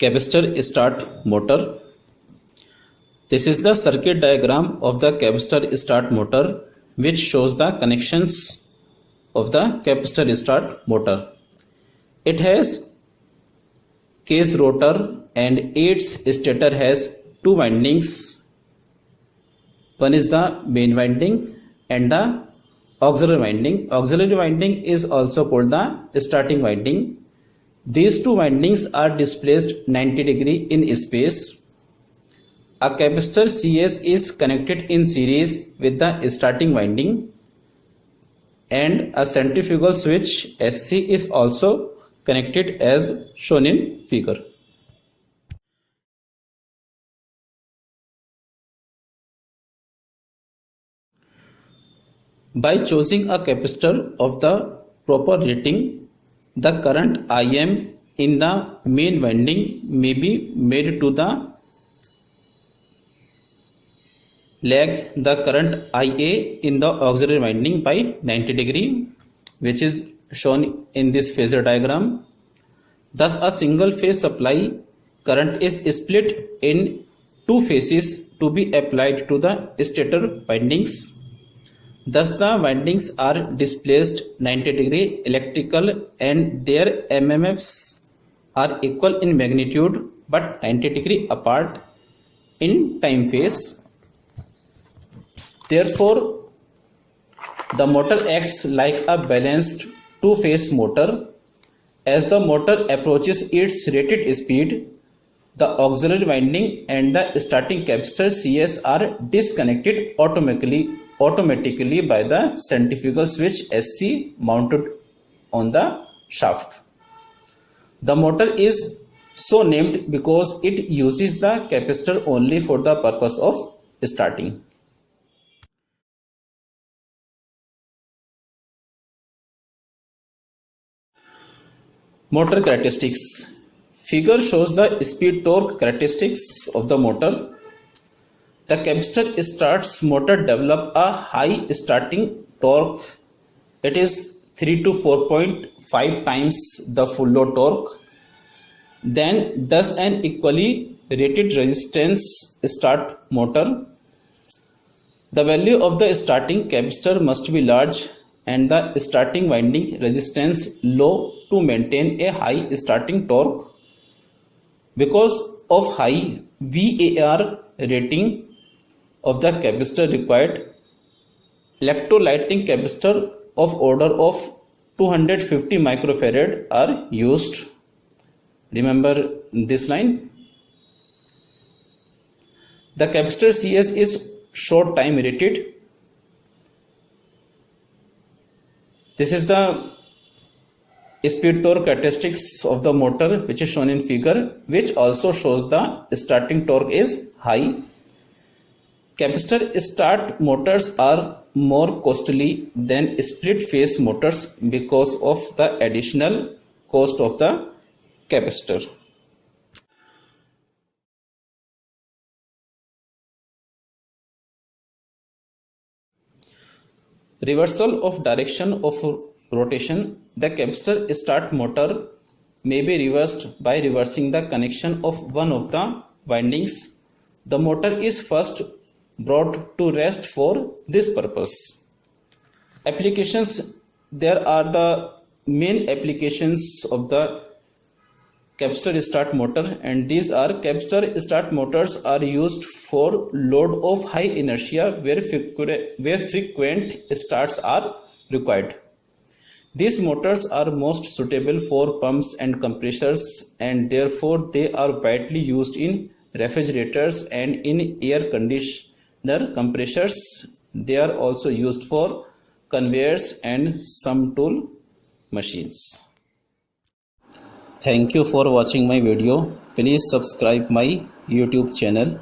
capacitor start motor. This is the circuit diagram of the capacitor start motor, which shows the connections of the capacitor start motor. It has case rotor and its stator has two windings. One is the main winding and the auxiliary winding. Auxiliary winding is also called the starting winding. These two windings are displaced 90 degree in space. A capacitor CS is connected in series with the starting winding, and a centrifugal switch SC is also connected as shown in figure. By choosing a capacitor of the proper rating, the current IM in the main winding may be made to the lag the current IA in the auxiliary winding by 90 degree, which is shown in this phasor diagram. Thus, a single phase supply current is split in two phases to be applied to the stator windings. Thus, the windings are displaced 90 degree electrical and their MMFs are equal in magnitude but 90 degree apart in time phase. Therefore, the motor acts like a balanced two-phase motor. As the motor approaches its rated speed, the auxiliary winding and the starting capacitor CS are disconnected automatically by the centrifugal switch SC mounted on the shaft. The motor is so named because it uses the capacitor only for the purpose of starting. Motor characteristics. Figure shows the speed torque characteristics of the motor. The capacitor starts motor develop a high starting torque. It is 3 to 4.5 times the full load torque. Then does an equally rated resistance start motor. The value of the starting capacitor must be large and the starting winding resistance low to maintain a high starting torque. Because of high VAR rating of the capacitor required, electrolytic capacitor of order of 250 microfarad are used. Remember this line. The capacitor CS is short time rated. This is the speed torque characteristics of the motor, which is shown in figure, which also shows the starting torque is high. Capacitor start motors are more costly than split phase motors because of the additional cost of the capacitor. Reversal of direction of rotation. The capacitor start motor may be reversed by reversing the connection of one of the windings. The motor is first brought to rest for this purpose. Applications. There are the main applications of the capacitor start motor, and these are: capacitor start motors are used for load of high inertia where frequent starts are required. These motors are most suitable for pumps and compressors, and therefore they are widely used in refrigerators and in air conditioner compressors. They are also used for conveyors and some tool machines. Thank you for watching my video. Please subscribe my YouTube channel.